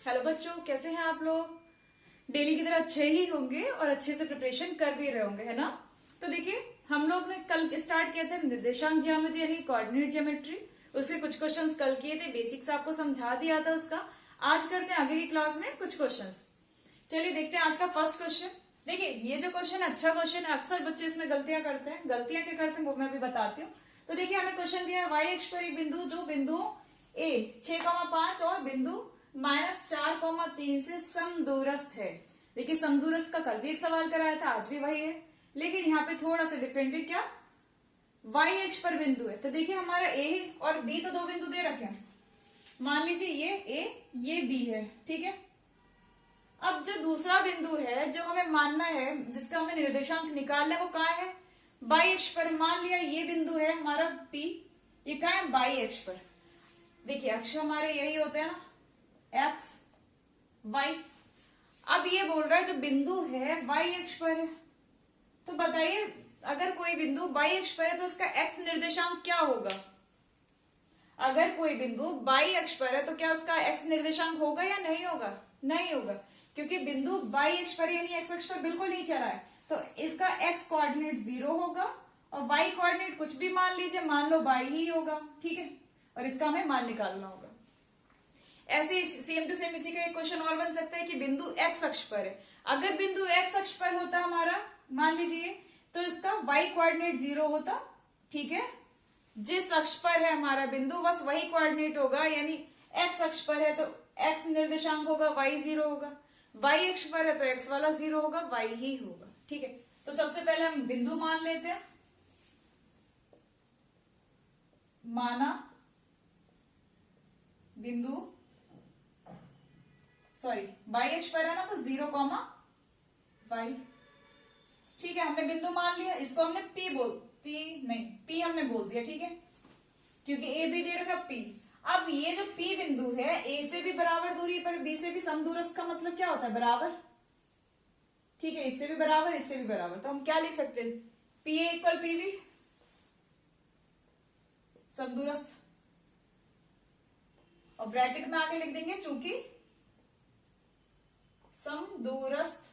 Hello बच्चों, कैसे हैं आप लोग। डेली की तरह अच्छे ही होंगे और अच्छे से प्रिपरेशन कर भी रहे होंगे, है ना। तो देखिए, हम लोग ने कल स्टार्ट किया था निर्देशांक ज्यामिति यानी कोऑर्डिनेट ज्योमेट्री। उसके कुछ क्वेश्चंस कल किए थे, बेसिक्स आपको समझा दिया था उसका। आज करते हैं आगे की क्लास में कुछ क्वेश्चंस। चलिए देखते हैं आज का फर्स्ट क्वेश्चन। देखिए, ये जो क्वेश्चन अच्छा क्वेश्चन है, अक्सर बच्चे इसमें गलतियां करते हैं। गलतियां क्या करते हैं वो मैं अभी बताती हूँ। तो देखिए, हमें क्वेश्चन दिया है वाई अक्ष पर एक बिंदु जो बिंदु ए 6,5 और बिंदु -4,3 से समदूरस्थ है। देखिए, समदूरस्थ का कल भी एक सवाल कराया था, आज भी वही है, लेकिन यहाँ पे थोड़ा सा डिफरेंट है। क्या? वाई अक्ष पर बिंदु है। तो देखिए, हमारा ए और बी तो दो बिंदु दे रखे हैं। मान लीजिए ये ए, ये बी है, ठीक है। अब जो दूसरा बिंदु है जो हमें मानना है, जिसका हमें निर्देशांक निकालना है, वो कहाँ है? बाई अक्ष पर। मान लिया ये बिंदु है हमारा पी, ये कहाँ है? बाई अक्ष पर। देखिए, अक्ष हमारे यही होते हैं ना, एक्स वाई। अब ये बोल रहा है जो बिंदु है वाई अक्ष पर है। तो बताइए, अगर कोई बिंदु वाई अक्ष पर है तो उसका एक्स निर्देशांक क्या होगा? अगर कोई बिंदु वाई अक्ष पर है तो क्या उसका एक्स निर्देशांक होगा या नहीं होगा? नहीं होगा, क्योंकि बिंदु वाई अक्ष पर यानी एक्स अक्ष पर बिल्कुल नहीं चला है। तो इसका एक्स कोऑर्डिनेट 0 होगा और वाई कोऑर्डिनेट कुछ भी मान लीजिए, मान लो वाई ही होगा, ठीक है। और इसका हमें मान निकालना होगा। ऐसे सेम टू सेम इसी का एक क्वेश्चन और बन सकता है कि बिंदु एक्स अक्ष पर है। अगर बिंदु एक्स अक्ष पर होता हमारा, मान लीजिए, तो इसका वाई कोऑर्डिनेट 0 होता, ठीक है। जिस अक्ष पर है हमारा बिंदु बस वही कोऑर्डिनेट होगा, यानी एक्स अक्ष पर है तो एक्स निर्देशांक होगा, वाई 0 होगा। वाई अक्ष पर है तो एक्स वाला 0 होगा, वाई ही होगा, ठीक है। तो सबसे पहले हम बिंदु मान लेते हैं। माना बिंदु, सॉरी, वाई अक्ष पर है ना, तो 0, वाई, ठीक है। हमने बिंदु मान लिया, इसको हमने पी हमने बोल दिया, ठीक है, क्योंकि ए बी दे रखा पी। अब ये जो पी बिंदु है, ए से भी बराबर दूरी पर, बी से भी समदूरस्थ का मतलब क्या होता है? बराबर, ठीक है। इससे भी बराबर, इससे भी बराबर, तो हम क्या लिख सकते हैं? P A equal P B, समदूरस्थ। और ब्रैकेट में आगे लिख देंगे चूंकि समदूरस्थ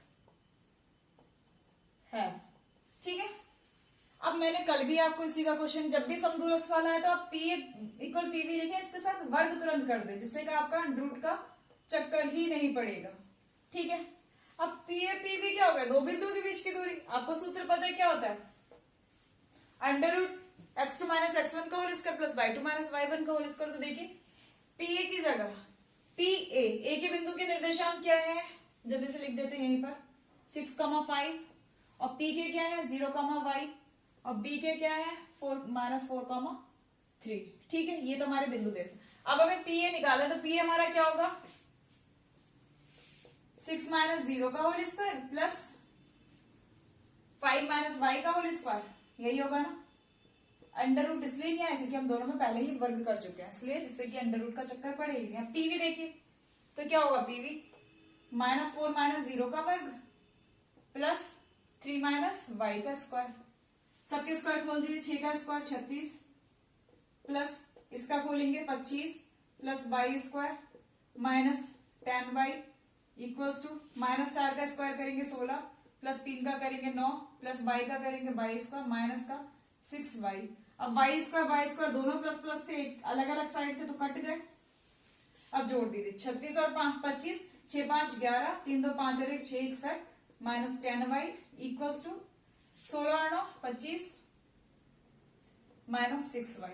है, ठीक है। अब मैंने कल भी आपको इसी का क्वेश्चन, जब भी समदूरस्थ वाला है तो आप पी इक्वल पी भी लिखें, इसके साथ वर्ग तुरंत कर दे, जिससे कि आपका रूट का चक्कर ही नहीं पड़ेगा, ठीक है। अब पी ए पी बी क्या हो गया? दो बिंदु के बीच की दूरी। आपको सूत्र पता है क्या होता है? Under root x2 minus x1 का whole square plus y2 minus y1 का होल स्क्वायर। तो देखिए, पी ए की जगह पी ए के बिंदु के निर्देशांक क्या है? जल्दी से लिख देते हैं यहीं पर, 6,5, और पी के क्या है? 0,y, और बी के क्या है? 4 ठीक है। ये तो हमारे बिंदु देते। अब हमें पी ए निकाला, तो पी ए हमारा क्या होगा? 6 माइनस 0 का whole square plus 5 minus y का होल स्क्वायर, यही होगा ना। अंडर रूट इसलिए नहीं आया क्योंकि हम दोनों में पहले ही वर्ग कर चुके हैं, इसलिए, जिससे कि अंडर रूट का चक्कर पड़ेगा। पीवी देखिए, तो क्या होगा? पीवी -4 माइनस 0 का वर्ग प्लस 3 माइनस वाई का स्क्वायर। सबके स्क्वायर खोल दीजिए, 6 का स्क्वायर 36 प्लस इसका खोलेंगे 25 plus y square minus 10y equals to -4 का स्क्वायर करेंगे 16 प्लस 3 का करेंगे 9 प्लस y का करेंगे y स्क्वायर माइनस का 6y। अब y स्क्वायर दोनों प्लस प्लस थे, अलग अलग साइड थे तो कट गए। अब जोड़ दीजिए, 36 और 25, 6 5 11, 3 2 5 और 1 6 61 माइनस 10y इक्वल्स टू 16 और 9 25 माइनस 6y।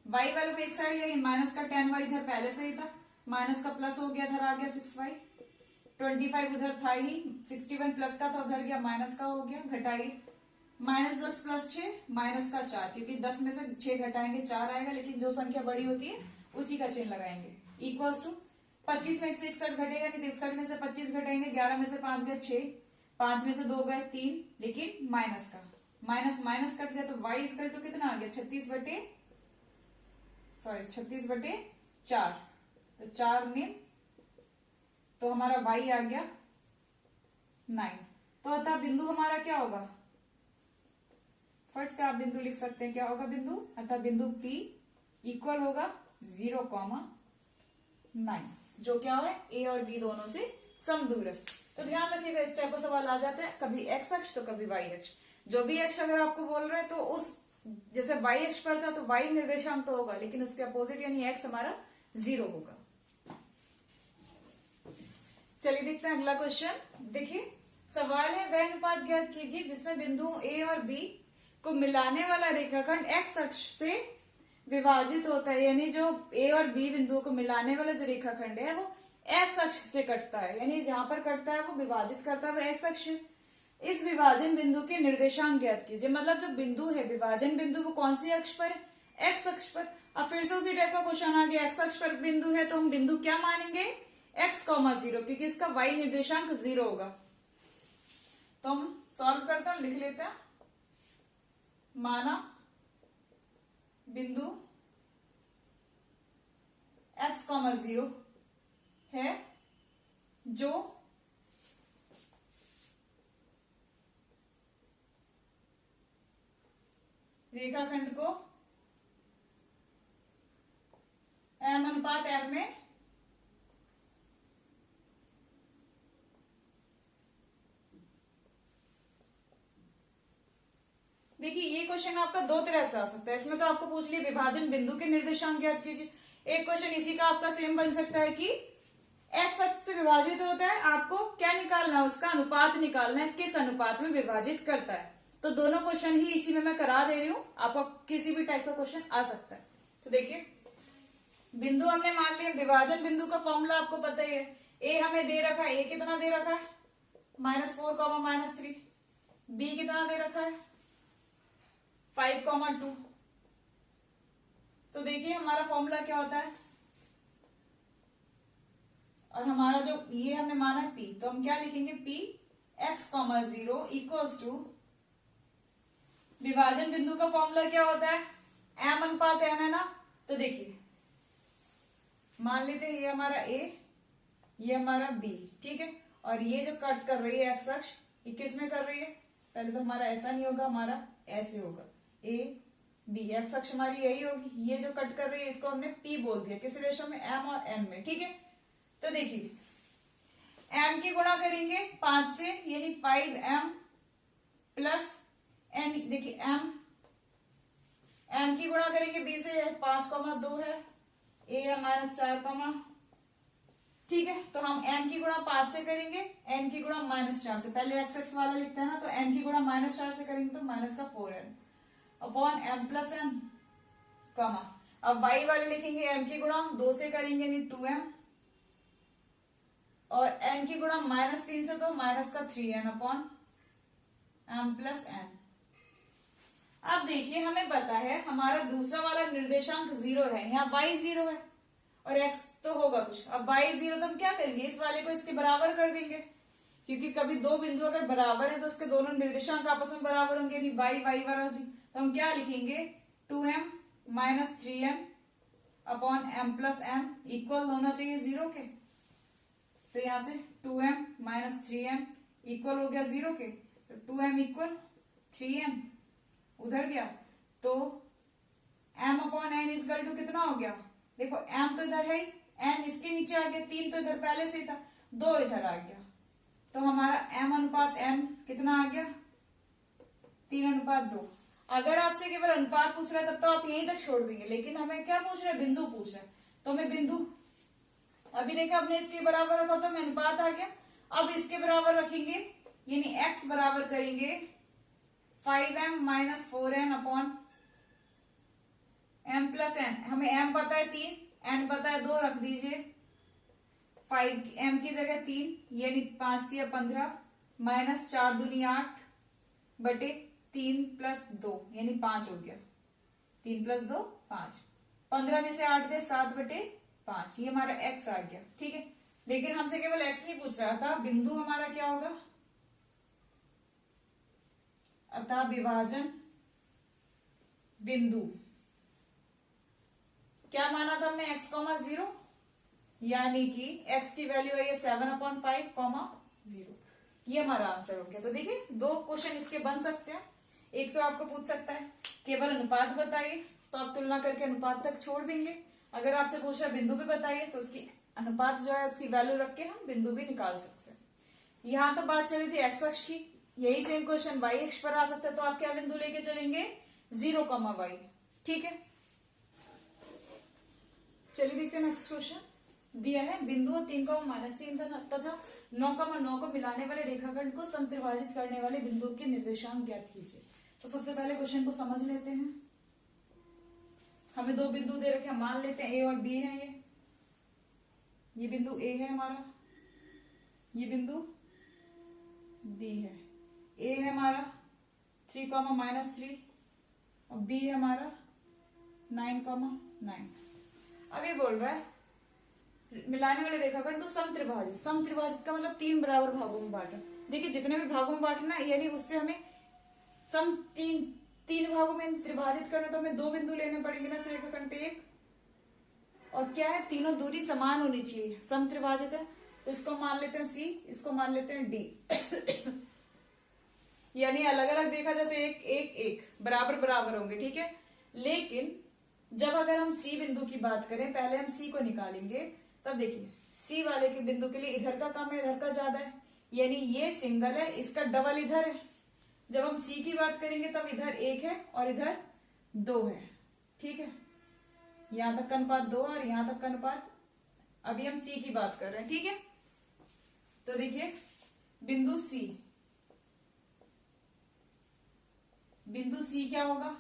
y वाले को एक साइड लिया, माइनस का 10y इधर पहले से ही था, माइनस का प्लस हो गया, इधर आ गया 6y। 25 उधर था ही, 61 प्लस का था, उधर गया माइनस का हो गया, घटाइए, -10 प्लस 6 माइनस का 4, क्योंकि 10 में से 6 घटाएंगे 4 आएगा, लेकिन जो संख्या बड़ी होती है उसी का चिन्ह लगाएंगे। इक्वल्स टू 25 में से 61 घटेगा नहीं, तो 61 में से 25 घटाएंगे, 11 में से 5 गए 6, 5 में से 2 गए 3, लेकिन माइनस का माइनस कट गया, तो y इक्वल टू कितना आ गया? 36 बटे 4, तो 4 में तो हमारा y आ गया 9। तो अतः बिंदु हमारा क्या होगा? फट से आप बिंदु लिख सकते हैं, क्या होगा बिंदु? अतः बिंदु P इक्वल होगा 0,9। जो क्या है ए और बी दोनों से समदूरस्थ। तो ध्यान रखिएगा इस टाइप का सवाल आ जाता है, कभी एक्स अक्ष तो कभी वाई अक्ष। जो भी अक्ष अगर आपको बोल रहे हैं तो उस जैसे वाई अक्ष पर था तो वाई निर्देशांक तो होगा, लेकिन उसके अपोजिट यानी एक्स हमारा 0 होगा। चलिए देखते हैं अगला क्वेश्चन। देखिए सवाल है वह अनुपात ज्ञात कीजिए जिसमें बिंदु ए और बी को मिलाने वाला रेखाखंड एक्स अक्ष से विभाजित होता है, यानी जो ए और बी बिंदुओं को मिलाने वाला जो रेखाखंड है वो एक्स अक्ष से कटता है, यानी जहां पर कटता है वो विभाजित करता है वो एक्स अक्ष है। इस विभाजन बिंदु के निर्देशांक ज्ञात कीजिए, मतलब जो बिंदु है विभाजन बिंदु वो कौन सी अक्ष पर है, एक्स अक्ष पर। अब फिर से उसी टाइप का क्वेश्चन आ गया, एक्स अक्ष पर बिंदु है तो हम बिंदु क्या मानेंगे, x, 0, क्योंकि इसका y निर्देशांक 0 होगा। तो हम सॉल्व करते हैं, लिख लेते हैं, माना बिंदु x, 0 है जो रेखाखंड को m अनुपात m में देखिए ये क्वेश्चन आपका दो तरह से आ सकता है। इसमें तो आपको पूछ लिया विभाजन बिंदु के निर्देशांक ज्ञात कीजिए। एक क्वेश्चन इसी का आपका सेम बन सकता है कि एक्स अक्ष से विभाजित होता है, आपको क्या निकालना है, उसका अनुपात निकालना है, किस अनुपात में विभाजित करता है। तो दोनों क्वेश्चन ही इसी में मैं करा दे रही हूँ, आपको किसी भी टाइप का क्वेश्चन आ सकता है। तो देखिए बिंदु हमने मान लिया, विभाजन बिंदु का फॉर्मूला आपको पता ही है, ए हमें दे रखा है, ए कितना दे रखा है -4, -3, बी कितना दे रखा है 5, 2। तो देखिए हमारा फॉर्मूला क्या होता है, और हमारा जो ये हमने माना है P, तो हम क्या लिखेंगे P x, 0 इक्वल्स टू विभाजन बिंदु का फॉर्मूला क्या होता है m अनुपात n है ना। तो देखिए मान लेते हैं ये हमारा A, ये हमारा B, ठीक है, और ये जो कट कर रही है x अक्ष, ये किस में कर रही है, पहले तो हमारा ऐसा नहीं होगा, हमारा ऐसे होगा A B, एक्स अक्ष हमारी यही होगी, ये जो कट कर रही है इसको हमने P बोल दिया, किस रेशो में, m और n में, ठीक है। तो देखिए m की गुणा करेंगे 5 से, यानी 5m प्लस n, देखिए m की गुणा करेंगे b से, 5, 2 है, a है -4, ठीक है। तो हम m की गुणा 5 से करेंगे, n की गुणा -4 से, पहले x अक्ष वाला लिखते हैं ना, तो m की गुणा -4 से करेंगे तो -4n upon m plus n, कमा। अब y वाले लिखेंगे m की गुणा 2 से करेंगे, यानी 2m, और n की गुणा -3 से तो -3n upon m plus n। अब देखिए हमें पता है हमारा दूसरा वाला निर्देशांक 0 है, यहाँ y 0 है और x तो होगा कुछ। अब y 0 तो हम क्या करेंगे, इस वाले को इसके बराबर कर देंगे, क्योंकि कभी दो बिंदु अगर बराबर है तो उसके दोनों निर्देशांक आपस में बराबर होंगे, यानी y बराबर जी। तो हम क्या लिखेंगे 2m -3m upon m plus n equal होना चाहिए 0 के। तो यहां से 2m -3m इक्वल हो गया 0 के, तो 2m इक्वल 3m उधर गया, तो m upon n equal to कितना हो गया, देखो m तो इधर है, n इसके नीचे आ गया, 3 तो इधर पहले से था, 2 इधर आ गया, तो हमारा m अनुपात n कितना आ गया 3:2। अगर आपसे केवल अनुपात पूछ रहा है तब तो आप यहीं तक छोड़ देंगे, लेकिन हमें क्या पूछ रहा है, बिंदु पूछ रहा है, तो हमें बिंदु, अभी देखा आपने इसके बराबर रखा तो हमें अनुपात आ गया। अब इसके बराबर रखेंगे, यानी x बराबर करेंगे 5m -4n upon m plus n। हमें m पता है 3, n पता है 2, रख दीजिए 5m की जगह 3, यानी 5 या 15 -4 दूनी 8 बटे 3 प्लस 2, यानी 5 हो गया, 3 प्लस 2 5, 15 में से 8 गए 7 बटे 5, ये हमारा x आ गया, ठीक है। लेकिन हमसे केवल x नहीं पूछ रहा था, बिंदु हमारा क्या होगा, अतः विभाजन बिंदु क्या माना था हमने x, 0, यानी कि x की वैल्यू है ये 7/5, 0। ये हमारा आंसर हो गया। तो देखिए दो क्वेश्चन इसके बन सकते हैं, एक तो आपको पूछ सकता है केवल अनुपात बताइए, तो आप तुलना करके अनुपात तक छोड़ देंगे। अगर आपसे पूछ रहा है बिंदु भी बताइए तो उसकी अनुपात जो है उसकी वैल्यू रख के हम बिंदु भी निकाल सकते हैं। यहां तो बात चली थी एक्स अक्ष की, यही सेम क्वेश्चन वाई अक्ष पर आ सकता है, तो आप क्या बिंदु लेके चलेंगे 0,y। ठीक है, चलिए देखते हैं नेक्स्ट क्वेश्चन। दिया है बिंदु 3,-3 तथा 9,9 को मिलाने वाले रेखाखंड को समत्रिभाजित करने वाले बिंदु के निर्देशांक ज्ञात कीजिए। तो सबसे पहले क्वेश्चन को समझ लेते हैं। हमें दो बिंदु दे रखे हैं, मान लेते हैं ए और बी है। ये बिंदु ए है हमारा, ये बिंदु बी है। ए है हमारा 3,-3 और बी है हमारा 9,9। अब ये बोल रहा है मिलाने वाले रेखाखंड को समत्रिभाजित। समत्रिभाजित का मतलब 3 बराबर भागों में बांटा। देखिए जितने भी भागों में बांटना, यानी उससे हमें सम तीन भागों में त्रिभाजित करना, तो हमें 2 बिंदु लेने पड़ेंगे ना रेखाखंड पे एक। और क्या है, तीनों दूरी समान होनी चाहिए, समत्रिभाजित है। तो इसको मान लेते हैं सी, इसको मान लेते हैं डी। यानी अलग अलग देखा जाए तो एक एक एक बराबर बराबर होंगे। ठीक है, लेकिन जब अगर हम सी बिंदु की बात करें, पहले हम सी को निकालेंगे। तब देखिए सी वाले के बिंदु के लिए इधर का कम है, इधर का ज्यादा है, यानी ये सिंगल है, इसका डबल इधर है। जब हम सी की बात करेंगे तब इधर 1 है और इधर 2 है। ठीक है, यहां तक का अनुपात 2 और यहां तक का अनुपात, अभी हम सी की बात कर रहे हैं। ठीक है, तो देखिए बिंदु सी, बिंदु सी क्या होगा,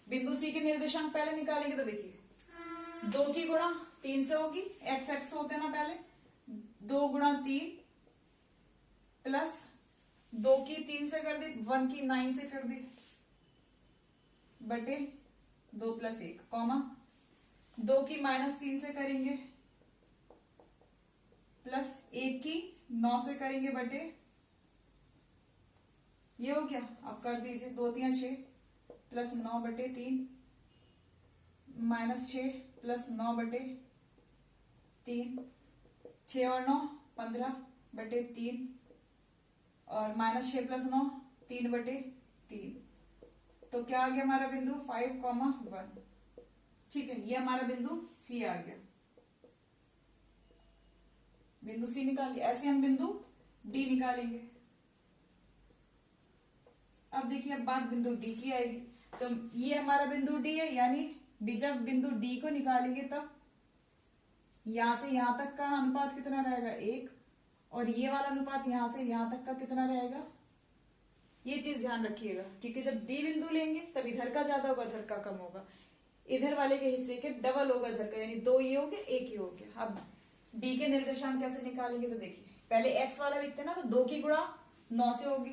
बिंदु सी के निर्देशांक पहले निकालेंगे। तो देखिए 2 की गुणा 3 से होगी, एक्स एक्स होते हैं ना पहले, 2 गुणा 3 प्लस 2 की 3 से कर दी, 1 की 9 से कर दी, बटे 2 + 1 कॉमा 2 की -3 से करेंगे, प्लस 1 की 9 से करेंगे, बटे ये हो गया। अब कर दीजिए 2 × 6 प्लस 9 बटे 3 -6 प्लस 9 बटे 3, 6 और 9 15 बटे 3 और -6 + 9 3 बटे 3। तो क्या आ गया हमारा बिंदु 5,1। ठीक है, ये हमारा बिंदु सी आ गया। बिंदु सी निकाल लिया। ऐसे हम बिंदु डी निकालेंगे। अब देखिए अब बात बिंदु डी की आएगी। तो ये हमारा बिंदु डी है, यानी जब बिंदु डी को निकालेंगे तब यहां से यहां तक का अनुपात कितना रहेगा 1, और ये वाला अनुपात यहां से यहां तक का कितना रहेगा। ये चीज ध्यान रखिएगा, क्योंकि जब डी बिंदु लेंगे तब इधर का ज्यादा होगा, इधर का कम होगा। इधर वाले के हिस्से के डबल होगा इधर का, यानी 2 ये हो गया 1 ये हो गया। अब डी के निर्देशांक कैसे निकालेंगे, तो देखिए पहले एक्स वाला लिखते हैं ना, तो 2 की गुणा 9 से होगी,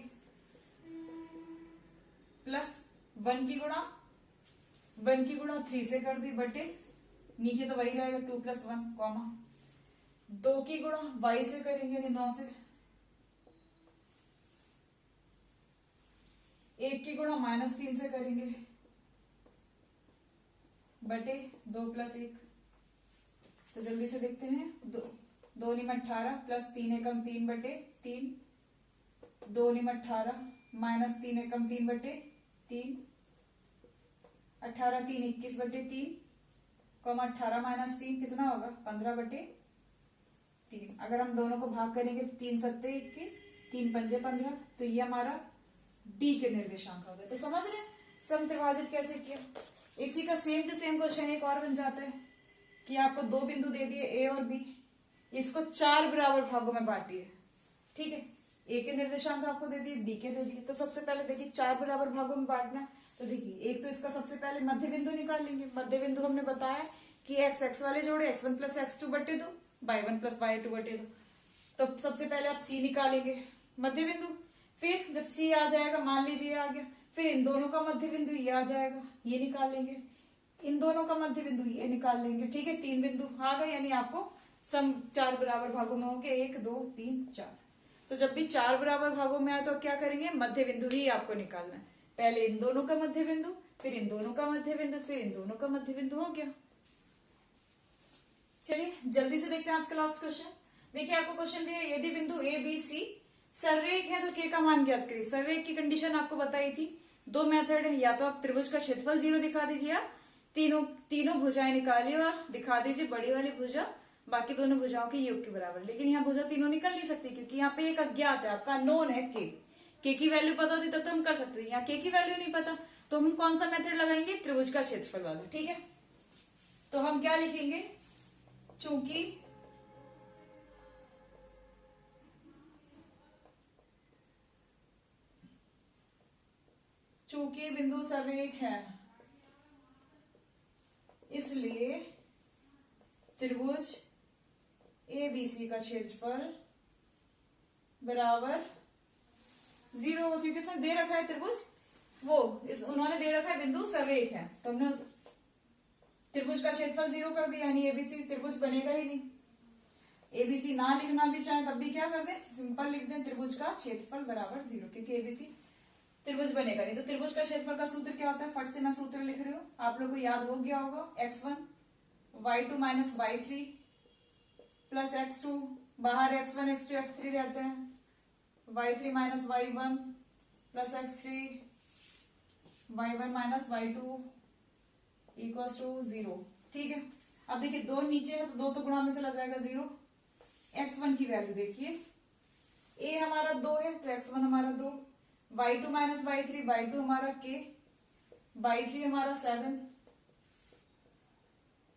प्लस 1 की गुणा 3 से कर दी, बटे नीचे तो वही रहेगा 2 + 1 कॉमा 2 की गुणा y से करेंगे, यानी 9 से, 1 की गुणा -3 से करेंगे, बटे 2 + 1। तो जल्दी से देखते हैं, 2 × 18 प्लस 3 × 3 बटे 3, 2 × 18 -3 × 3 बटे 3, 18 × 3 21 बटे 3, 18 - 3 कितना होगा 15 बटे 3। अगर हम दोनों को भाग करेंगे 3 × 7 = 21, 3 × 5 = 15, तो ये हमारा डी के निर्देशांक हो गए। तो समझ रहे हैं समत्रिभाजित कैसे किया। इसी का सेम टू सेम क्वेश्चन एक और बन जाता है कि आपको 2 बिंदु दे दिए ए और बी, इसको 4 बराबर भागों में बांटिए। ठीक है, ए के निर्देशांक आपको दे दिए, बी के दे दिए। तो सबसे पहले देखिए 4 बराबर भागों में बांटना। तो देखिए एक तो इसका सबसे पहले मध्य बिंदु निकाल लेंगे। मध्य बिंदु हमने बताया कि एक्स एक्स वाले जोड़े x1 + x2 बटे 2, y1 + y2 बटे 2। तो सबसे पहले आप सी निकालेंगे मध्य बिंदु, फिर जब सी आ जाएगा, मान लीजिए आ गया, फिर इन दोनों का मध्य बिंदु ये आ जाएगा, ये निकाल लेंगे, इन दोनों का मध्य बिंदु ये निकाल लेंगे। ठीक है, 3 बिंदु आ गए, यानी आपको सम 4 बराबर भागों में होंगे, 1 2 3 4। तो जब भी 4 बराबर भागों में आए तो क्या करेंगे, मध्य बिंदु ही आपको निकालना है। पहले इन दोनों का मध्य बिंदु, फिर इन दोनों का मध्य बिंदु, फिर इन दोनों का मध्य बिंदु, हो गया। चलिए जल्दी से देखते हैं आज का लास्ट क्वेश्चन। देखिए आपको क्वेश्चन दिया, यदि बिंदु ए बी सी सररेख है तो के का मान ज्ञात करिए। सररेख की कंडीशन आपको बताई थी। 2 मेथड है, या तो आप त्रिभुज का क्षेत्रफल 0 दिखा दीजिए, या तीनों भुजाएं निकालिए और दिखा दीजिए बड़ी वाली भुजा बाकी दोनों भुजाओं के योग के बराबर। लेकिन यहाँ भुजा तीनों निकल नहीं सकती क्योंकि यहाँ पे एक अज्ञात है, आपका नोन है के की वैल्यू पता होती तो हम कर सकते थे। यहाँ के की वैल्यू नहीं पता तो हम कौन सा मेथड लगाएंगे, त्रिभुज का क्षेत्रफल वाला। ठीक है, तो हम क्या लिखेंगे, चूंकि बिंदु सरेख है इसलिए त्रिभुज ABC का क्षेत्रफल बराबर 0 होगा, क्योंकि इसमें दे रखा है त्रिभुज, उन्होंने दे रखा है बिंदु सरेख है, तो हमने त्रिभुज का क्षेत्रफल 0 कर दिया, यानी ABC त्रिभुज बनेगा ही नहीं। ABC ना लिखना भी चाहे तब भी क्या कर दे, सिंपल लिख दें त्रिभुज का क्षेत्रफल बराबर 0, क्योंकि ABC त्रिभुज बनेगा नहीं। तो त्रिभुज का क्षेत्रफल का सूत्र क्या होता है, फट से मैं सूत्र लिख रही हूँ, आप लोग को याद हो गया होगा, x1 y2 minus y3 plus x2, बाहर x1 x2 x3 रहते हैं, y3 minus y1 plus x3 y1 minus y2 equals to 0। ठीक है, अब देखिए 2 नीचे है तो 2 तो गुणा में चला जाएगा 0। x1 की वैल्यू देखिए, a हमारा 2 है तो x1 हमारा 2, y2 माइनस y3, y2 हमारा k, y3 हमारा 7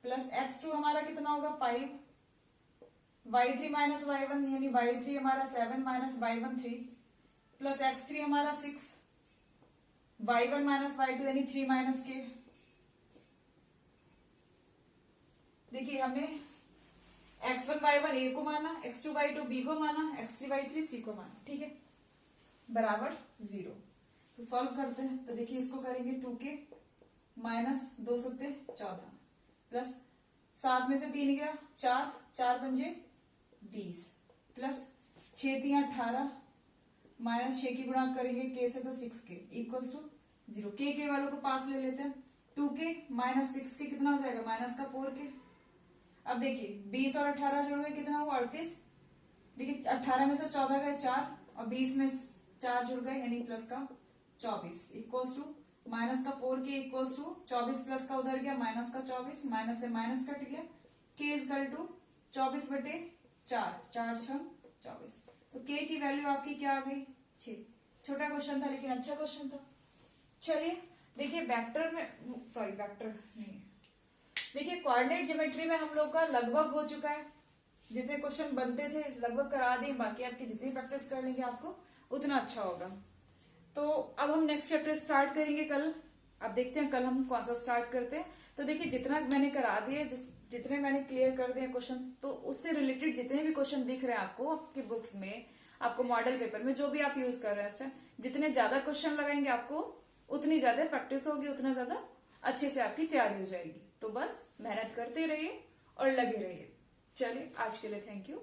प्लस x2 हमारा कितना होगा 5, y3 माइनस y1 यानी y3 हमारा 7 माइनस y1 3 प्लस x3 हमारा 6, y1 माइनस y2 यानी 3 माइनस k। देखिए हमने x1 y1 a को माना, x2 y2 b को माना, x3 y3 c को माना। ठीक है, बराबर 0। तो सॉल्व करते हैं, तो देखिए इसको करेंगे 2k माइनस 2 सत्ते 14 प्लस 7 में से 3 गया 4, 4 पंजे 20 प्लस 6 3 18 माइनस 6 की गुणा करेंगे k से तो 6k इक्वल्स टू 0। के वालों को पास ले लेते हैं, 2k माइनस 6k कितना हो जाएगा, माइनस का 4k। अब देखिए 20 और 18 जोड़ गए कितना हुआ 38। देखिए 18 में से 14 गए 4 और 20 में 4 जुड़ गए यानी प्लस का 24 इक्वल्स टू माइनस का 4k इक्वल्स टू 24 प्लस का उधर गया माइनस का 24, माइनस से माइनस कट गया, k इजकल टू 24 बटे 4, 4 6 24। तो k की वैल्यू आपकी क्या आ गई 6। छोटा क्वेश्चन था लेकिन अच्छा क्वेश्चन था। चलिए देखिए वेक्टर नहीं, देखिए कोऑर्डिनेट ज्योमेट्री में हम लोग का लगभग हो चुका है, जितने क्वेश्चन बनते थे लगभग करा दिए, बाकी आपकी जितनी प्रैक्टिस कर लेंगे आपको उतना अच्छा होगा। तो अब हम नेक्स्ट चैप्टर स्टार्ट करेंगे कल। अब देखते हैं कल हम कौन सा स्टार्ट करते हैं। तो देखिए जितना मैंने करा दिए, जितने मैंने क्लियर कर दिए क्वेश्चंस, तो उससे रिलेटेड जितने भी क्वेश्चन दिख रहे हैं आपको आपकी बुक्स में, आपको मॉडल पेपर में जो भी आप यूज कर रहे हैं इस टाइम, जितने ज्यादा क्वेश्चन लगाएंगे आपको उतनी ज्यादा प्रैक्टिस होगी, उतना ज्यादा अच्छे से आपकी तैयारी हो जाएगी। तो बस मेहनत करते रहिए और लगे रहिए। चलिए आज के लिए थैंक यू।